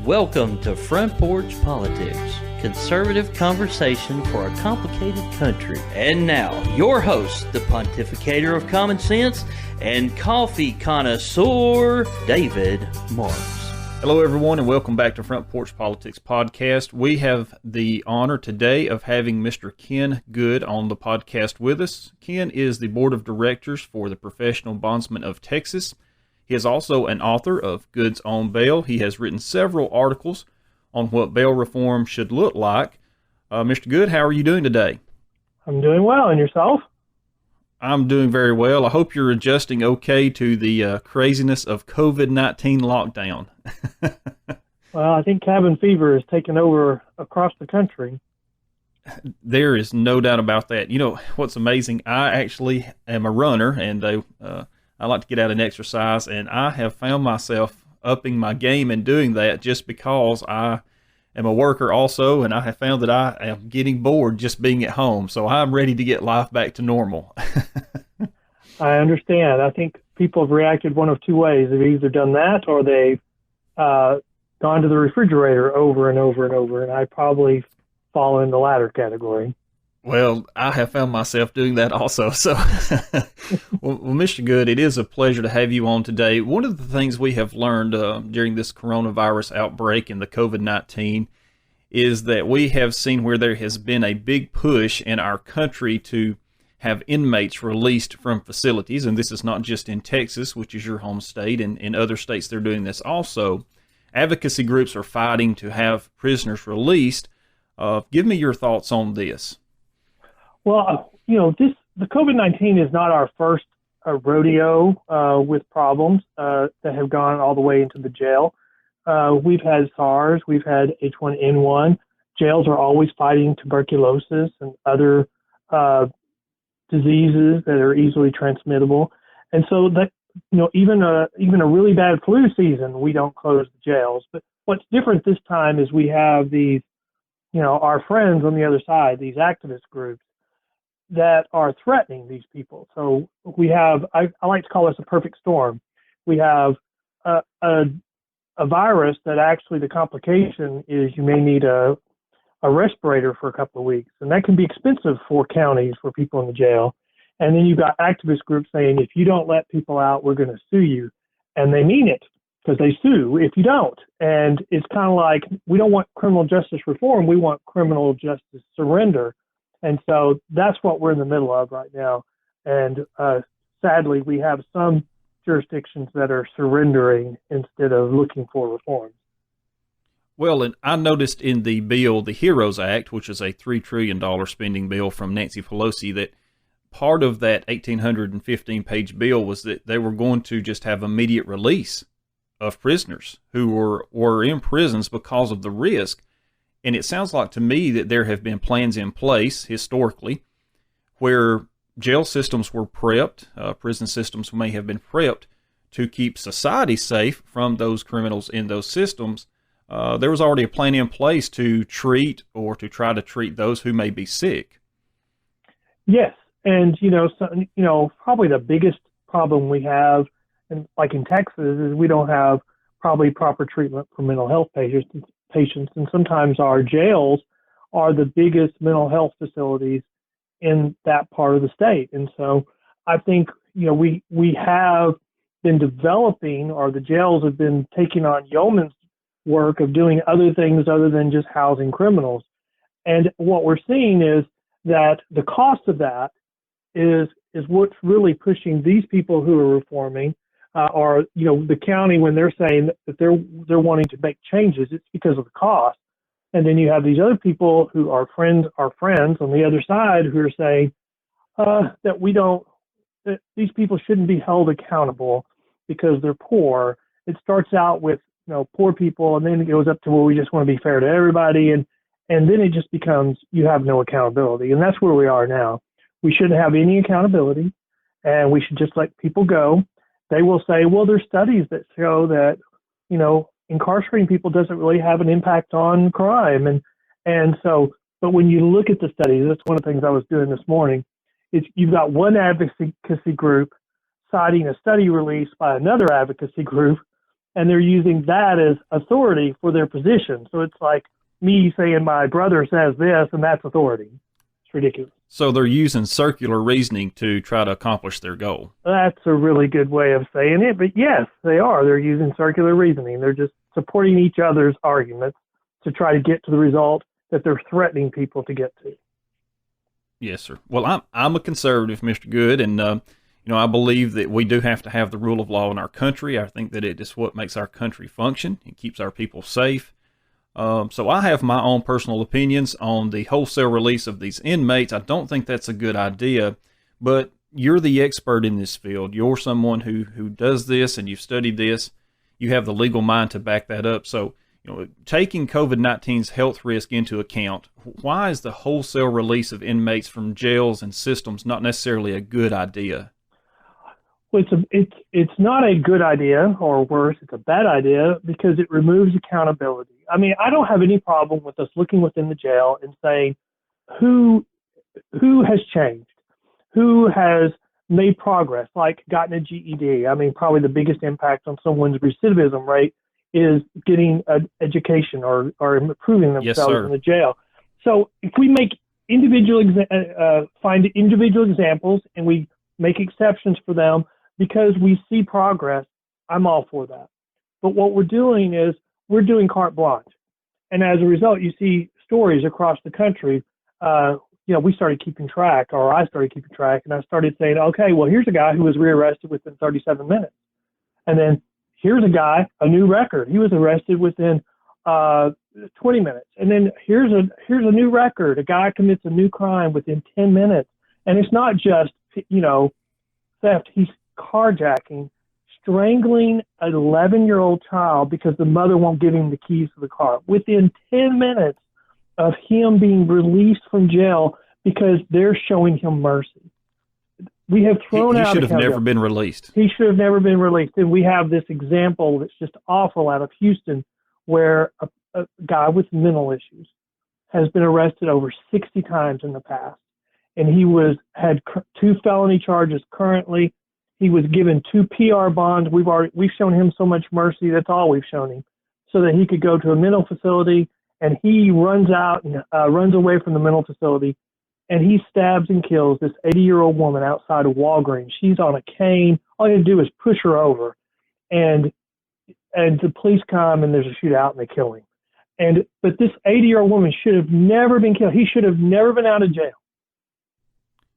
Welcome to Front Porch Politics, conservative conversation for a complicated country. And now, your host, the pontificator of common sense and coffee connoisseur, David Marks. Hello, everyone, and welcome back to Front Porch Politics podcast. We have the honor today of having Mr. Ken Good on the podcast with us. Ken is the board of directors for the Professional Bondsmen of Texas. He is also an author of Goods on Bail. He has written several articles on what bail reform should look like. Mr. Good, how are you doing today? I'm doing well, and yourself? I'm doing very well. I hope you're adjusting okay to the craziness of COVID-19 lockdown. Well, I think cabin fever has taken over across the country. There is no doubt about that. You know, what's amazing, I actually am a runner, and I like to get out and exercise, and I have found myself upping my game and doing that just because I am a worker also, and I have found that I am getting bored just being at home, so I'm ready to get life back to normal. I understand. I think people have reacted one of two ways. They've either done that or they've gone to the refrigerator over and over and over, and I probably fall in the latter category. Well, I have found myself doing that also. So, well, Mr. Good, it is a pleasure to have you on today. One of the things we have learned during this coronavirus outbreak and the COVID-19 is that we have seen where there has been a big push in our country to have inmates released from facilities. And this is not just in Texas, which is your home state, and in other states they're doing this also. Advocacy groups are fighting to have prisoners released. Give me your thoughts on this. Well, you know, the COVID-19 is not our first rodeo with problems that have gone all the way into the jail. We've had SARS, we've had H1N1. Jails are always fighting tuberculosis and other diseases that are easily transmittable. And so that, you know, even a really bad flu season, we don't close the jails. But what's different this time is we have these, you know, our friends on the other side, these activist groups, that are threatening these people. So we have, I like to call this a perfect storm. We have a virus that actually the complication is you may need a respirator for a couple of weeks, and that can be expensive for counties, for people in the jail. And then you've got activist groups saying, if you don't let people out, we're going to sue you. And they mean it, because they sue if you don't. And it's kind of like, we don't want criminal justice reform, we want criminal justice surrender. And so that's what we're in the middle of right now. And sadly, we have some jurisdictions that are surrendering instead of looking for reforms. Well, and I noticed in the bill, the HEROES Act, which is a $3 trillion spending bill from Nancy Pelosi, that part of that 1,815-page bill was that they were going to just have immediate release of prisoners who were in prisons because of the risk. And it sounds like to me that there have been plans in place historically where jail systems were prepped, prison systems may have been prepped to keep society safe from those criminals in those systems. There was already a plan in place to treat or to try to treat those who may be sick. Yes. And, probably the biggest problem we have, and like in Texas, is we don't have probably proper treatment for mental health patients, and sometimes our jails are the biggest mental health facilities in that part of the state. And so I think, we have been developing, or the jails have been taking on yeoman's work of doing other things other than just housing criminals. And what we're seeing is that the cost of that is what's really pushing these people who are reforming, or the county, when they're saying that they're wanting to make changes, it's because of the cost. And then you have these other people who are friends on the other side who are saying that these people shouldn't be held accountable because they're poor. It starts out with poor people, and then it goes up to, well, we just want to be fair to everybody, and then it just becomes you have no accountability, and that's where we are now. We shouldn't have any accountability, and we should just let people go. They will say, well, there's studies that show that, incarcerating people doesn't really have an impact on crime. And so, but when you look at the studies, that's one of the things I was doing this morning, is you've got one advocacy group citing a study released by another advocacy group, and they're using that as authority for their position. So it's like me saying my brother says this, and that's authority. It's ridiculous. So they're using circular reasoning to try to accomplish their goal. That's a really good way of saying it, but yes, they are. They're using circular reasoning. They're just supporting each other's arguments to try to get to the result that they're threatening people to get to. Yes, sir. Well, I'm a conservative, Mr. Good, and I believe that we do have to have the rule of law in our country. I think that it is what makes our country function. It keeps our people safe. So I have my own personal opinions on the wholesale release of these inmates. I don't think that's a good idea, but you're the expert in this field. You're someone who does this, and you've studied this. You have the legal mind to back that up. So, taking COVID-19's health risk into account, why is the wholesale release of inmates from jails and systems not necessarily a good idea? Well, it's not a good idea, or worse, it's a bad idea, because it removes accountability. I mean, I don't have any problem with us looking within the jail and saying who has changed, who has made progress, like gotten a GED. I mean, probably the biggest impact on someone's recidivism rate is getting an education or improving themselves in the jail. So if we make find individual examples and we make exceptions for them because we see progress, I'm all for that. But what we're doing is we're doing carte blanche. And as a result, you see stories across the country. We started keeping track, or I started keeping track, and I started saying, okay, well, here's a guy who was rearrested within 37 minutes. And then here's a guy, a new record. He was arrested within 20 minutes. And then here's a new record. A guy commits a new crime within 10 minutes. And it's not just, theft. He's carjacking, strangling an 11-year-old child because the mother won't give him the keys to the car. Within 10 minutes of him being released from jail because they're showing him mercy. We have thrown out. He should have never been released. He should have never been released. And we have this example that's just awful out of Houston, where a guy with mental issues has been arrested over 60 times in the past. And he had 2 felony charges currently. He was given 2 PR bonds. We've shown him so much mercy. That's all we've shown him, so that he could go to a mental facility. And he runs out and runs away from the mental facility. And he stabs and kills this 80-year-old woman outside of Walgreens. She's on a cane. All you do is push her over. And the police come, and there's a shootout, and they kill him. But this 80-year-old woman should have never been killed. He should have never been out of jail.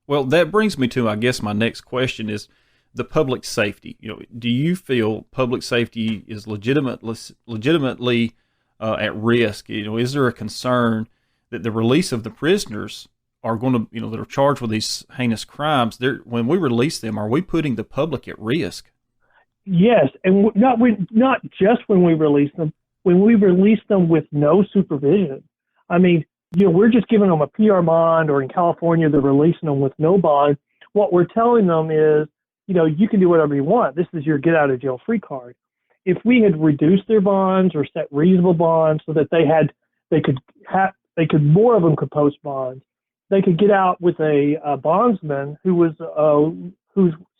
Well, that brings me to, I guess, my next question is the public safety. Do you feel public safety is legitimately at risk? Is there a concern that the release of the prisoners are going to, that are charged with these heinous crimes, when we release them, are we putting the public at risk? Yes, and not just when we release them. When we release them with no supervision. I mean, we're just giving them a PR bond, or in California, they're releasing them with no bond. What we're telling them is, you can do whatever you want. This is your get out of jail free card. If we had reduced their bonds or set reasonable bonds so that more of them could post bonds, they could get out with a bondsman who's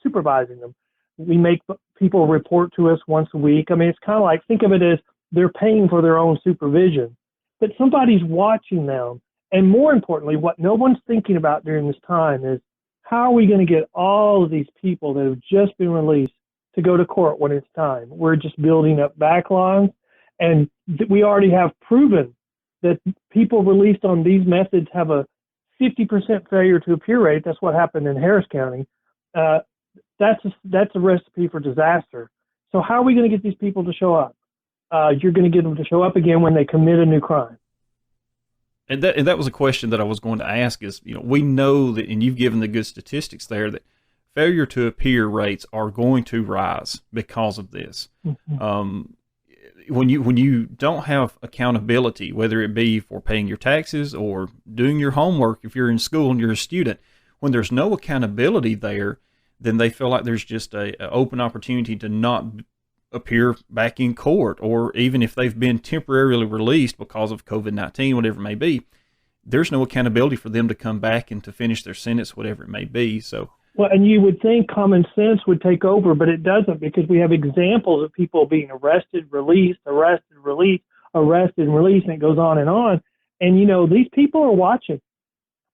supervising them. We make people report to us once a week. I mean, it's kind of like, think of it as they're paying for their own supervision, but somebody's watching them. And more importantly, what no one's thinking about during this time is, how are we going to get all of these people that have just been released to go to court when it's time? We're just building up backlogs, and we already have proven that people released on these methods have a 50% failure to appear rate. That's what happened in Harris County. That's a recipe for disaster. So how are we going to get these people to show up? You're going to get them to show up again when they commit a new crime. And that was a question that I was going to ask is, we know that, and you've given the good statistics there, that failure to appear rates are going to rise because of this. Mm-hmm. When you don't have accountability, whether it be for paying your taxes or doing your homework, if you're in school and you're a student, when there's no accountability there, then they feel like there's just a open opportunity to not appear back in court, or even if they've been temporarily released because of COVID-19, whatever it may be, there's no accountability for them to come back and to finish their sentence, whatever it may be. So Well, and you would think common sense would take over, but it doesn't, because we have examples of people being arrested, released, arrested, released, arrested, released, and it goes on and on. And, these people are watching.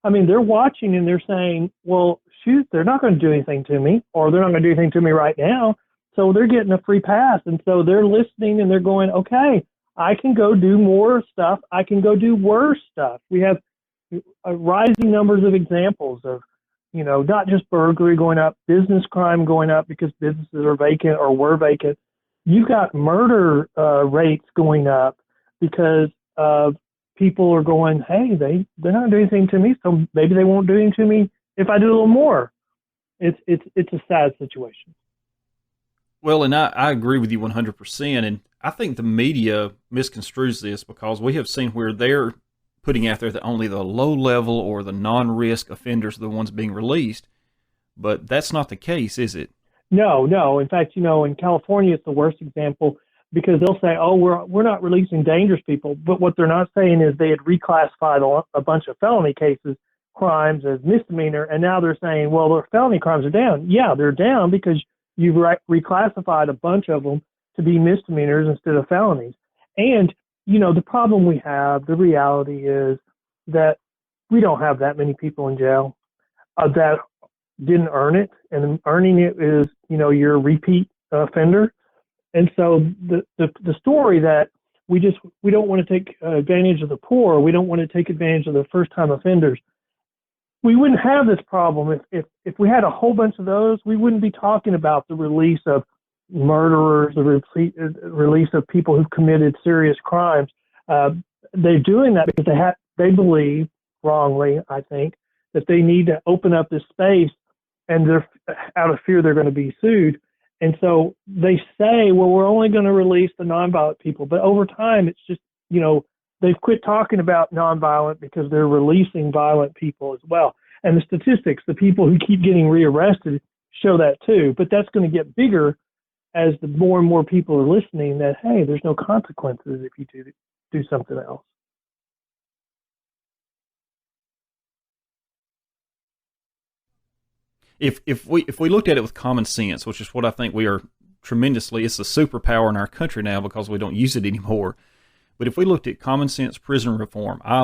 I mean, they're watching and they're saying, well, shoot, they're not going to do anything to me, or they're not going to do anything to me right now. So they're getting a free pass. And so they're listening and they're going, okay, I can go do more stuff. I can go do worse stuff. We have rising numbers of examples of, not just burglary going up, business crime going up because businesses are vacant or were vacant. You've got murder rates going up because people are going, hey, they're not doing anything to me, so maybe they won't do anything to me if I do a little more. It's a sad situation. Well, and I agree with you 100%. And I think the media misconstrues this because we have seen where they're putting out there that only the low level or the non-risk offenders are the ones being released. But that's not the case, is it? No. In fact, in California, it's the worst example, because they'll say, oh, we're not releasing dangerous people. But what they're not saying is they had reclassified a bunch of felony crimes as misdemeanor. And now they're saying, well, their felony crimes are down. Yeah, they're down because you've reclassified a bunch of them to be misdemeanors instead of felonies. And, the problem we have, the reality is that we don't have that many people in jail that didn't earn it. And earning it is, you're a repeat offender. And so the story that we don't want to take advantage of the poor, we don't want to take advantage of the first-time offenders, we wouldn't have this problem if we had a whole bunch of those. We wouldn't be talking about the release of murderers, the release of people who've committed serious crimes. They're doing that because they believe, wrongly, I think, that they need to open up this space, and they're out of fear they're going to be sued. And so they say, well, we're only going to release the nonviolent people. But over time, it's just, they've quit talking about nonviolent because they're releasing violent people as well. And the statistics, the people who keep getting rearrested, show that too. But that's going to get bigger as the more and more people are listening that, hey, there's no consequences if you do something else. If we looked at it with common sense, which is what I think we are tremendously, it's a superpower in our country now because we don't use it anymore. But if we looked at common sense prison reform, I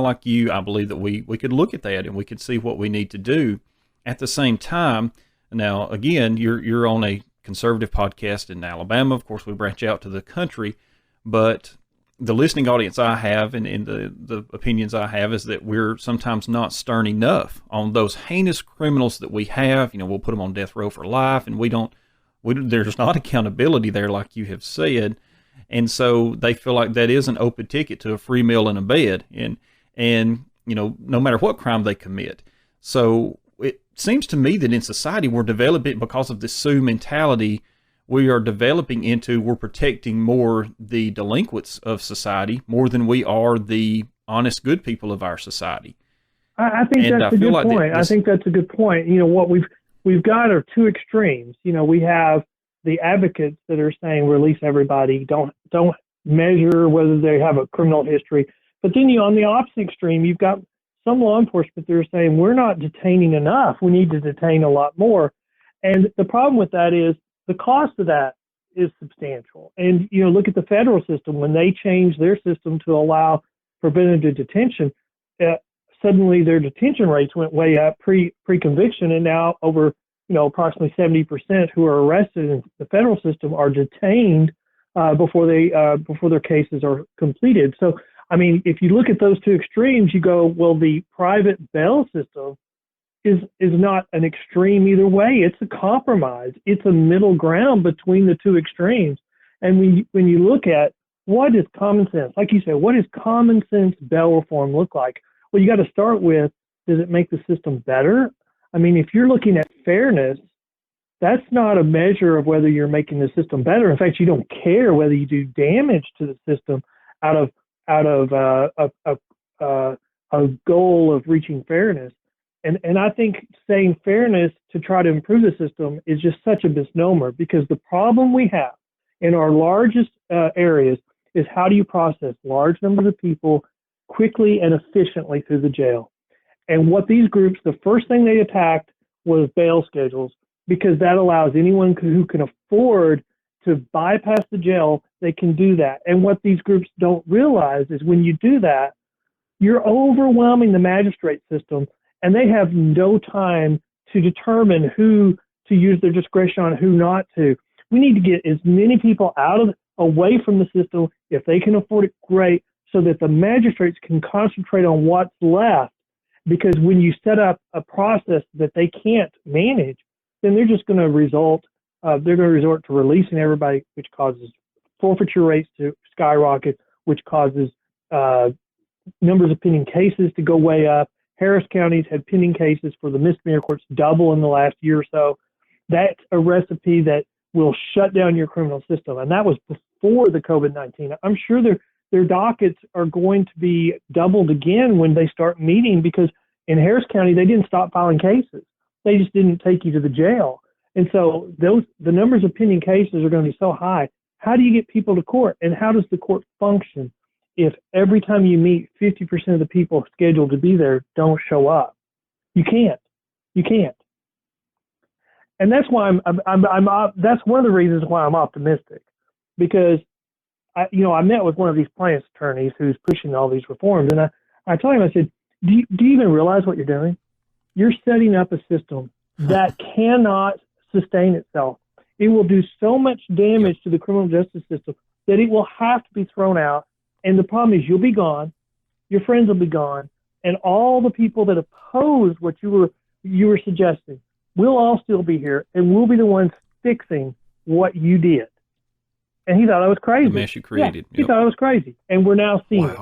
believe that we could look at that and we could see what we need to do. At the same time, now again, you're on a conservative podcast in Alabama. Of course, we branch out to the country, but the listening audience I have and the opinions I have is that we're sometimes not stern enough on those heinous criminals that we have. We'll put them on death row for life, and there's not accountability there, like you have said. And so they feel like that is an open ticket to a free meal and a bed, and no matter what crime they commit. So it seems to me that in society we're developing, because of this Sioux mentality, we're protecting more the delinquents of society more than we are the honest, good people of our society. I think that's a good point. I think that's a good point. What we've got are two extremes. We have the advocates that are saying release everybody, don't measure whether they have a criminal history. But then on the opposite extreme, you've got some law enforcement that are saying we're not detaining enough. We need to detain a lot more. And the problem with that is the cost of that is substantial. And, look at the federal system. When they changed their system to allow preventative detention, suddenly their detention rates went way up pre-conviction, and now over approximately 70% who are arrested in the federal system are detained before their cases are completed. So, I mean, if you look at those two extremes, you go, well, the private bail system is not an extreme either way. It's a compromise. It's a middle ground between the two extremes. And when you look at what is common sense, like you said, what does common sense bail reform look like? Well, you got to start with, does it make the system better? I mean, if you're looking at fairness, that's not a measure of whether you're making the system better. In fact, you don't care whether you do damage to the system out of a goal of reaching fairness. And I think saying fairness to try to improve the system is just such a misnomer, because the problem we have in our largest areas is, how do you process large numbers of people quickly and efficiently through the jail? And what these groups, the first thing they attacked was bail schedules, because that allows anyone who can afford to bypass the jail, they can do that. And what these groups don't realize is when you do that, you're overwhelming the magistrate system, and they have no time to determine who to use their discretion on, who not to. We need to get as many people away from the system. If they can afford it, great, so that the magistrates can concentrate on what's left. Because when you set up a process that they can't manage, then they're just going to resort to releasing everybody, which causes forfeiture rates to skyrocket, which causes numbers of pending cases to go way up. Harris County's had pending cases for the misdemeanor courts double in the last year or so. That's a recipe that will shut down your criminal system. And that was before the COVID-19. I'm sure their dockets are going to be doubled again when they start meeting, because in Harris County, they didn't stop filing cases. They just didn't take you to the jail. And so the numbers of pending cases are going to be so high. How do you get people to court? And how does the court function if every time you meet, 50% of the people scheduled to be there don't show up? You can't. And that's why that's one of the reasons why I'm optimistic, because I met with one of these plaintiffs' attorneys who's pushing all these reforms, and I told him, I said, do you even realize what you're doing? You're setting up a system that cannot sustain itself. It will do so much damage to the criminal justice system that it will have to be thrown out. And the problem is, you'll be gone, your friends will be gone, and all the people that oppose what you were suggesting, we'll all still be here, and we'll be the ones fixing what you did. And he thought I was crazy. The mess you created. Yeah, he thought I was crazy, and we're now seeing it.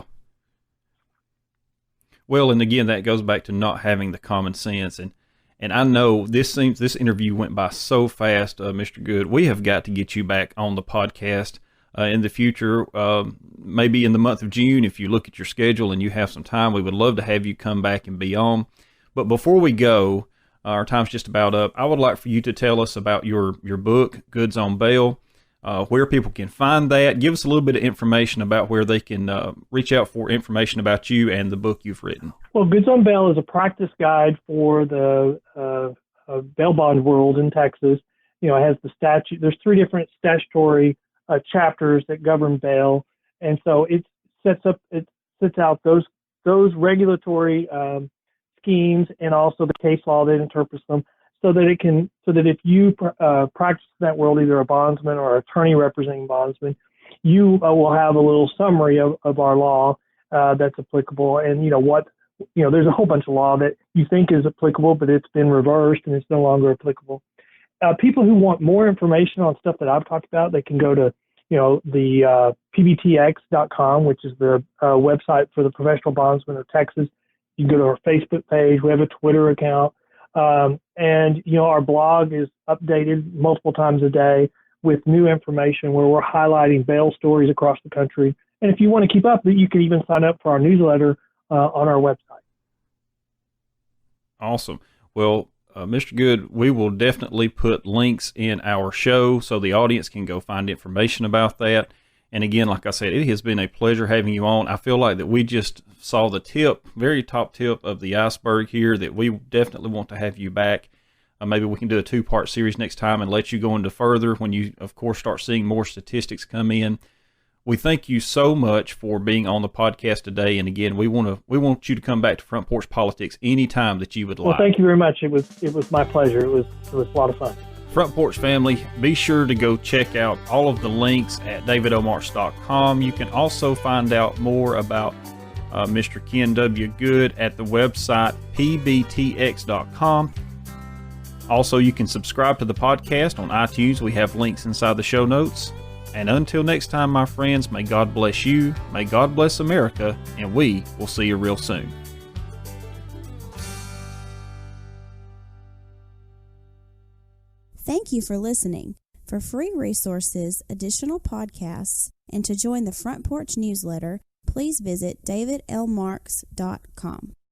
Well, and again, that goes back to not having the common sense. And I know this interview went by so fast, Mr. Good. We have got to get you back on the podcast in the future, maybe in the month of June. If you look at your schedule and you have some time, we would love to have you come back and be on. But before we go, our time's just about up. I would like for you to tell us about your book, Goods on Bail, where people can find that. Give us a little bit of information about where they can reach out for information about you and the book you've written. Well, Goods on Bail is a practice guide for the bail bond world in Texas. It has the statute. There's 3 different statutory chapters that govern bail, and so it sets out those regulatory schemes and also the case law that interprets them, so that if you practice in that world, either a bondsman or attorney representing bondsmen, you will have a little summary of our law that's applicable. And there's a whole bunch of law that you think is applicable, but it's been reversed and it's no longer applicable. People who want more information on stuff that I've talked about, they can go to the pbtx.com, which is the website for the Professional Bondsmen of Texas. You can go to our Facebook page. We have a Twitter account. And our blog is updated multiple times a day with new information where we're highlighting bail stories across the country. And if you want to keep up, you can even sign up for our newsletter on our website. Awesome. Well, Mr. Good, we will definitely put links in our show so the audience can go find information about that. And again, like I said, it has been a pleasure having you on. I feel like that we just saw the very top tip of the iceberg here, that we definitely want to have you back. Maybe we can do a 2-part series next time and let you go into further when you, of course, start seeing more statistics come in. We thank you so much for being on the podcast today. And again, we want you to come back to Front Porch Politics anytime that you would like. Well, thank you very much. It was my pleasure. It was a lot of fun. Front Porch family, be sure to go check out all of the links at davidomarks.com. You can also find out more about Mr. Ken W. Good at the website pbtx.com. Also, you can subscribe to the podcast on iTunes. We have links inside the show notes. And until next time, my friends, may God bless you, may God bless America, and we will see you real soon. Thank you for listening. For free resources, additional podcasts, and to join the Front Porch newsletter, please visit davidlmarks.com.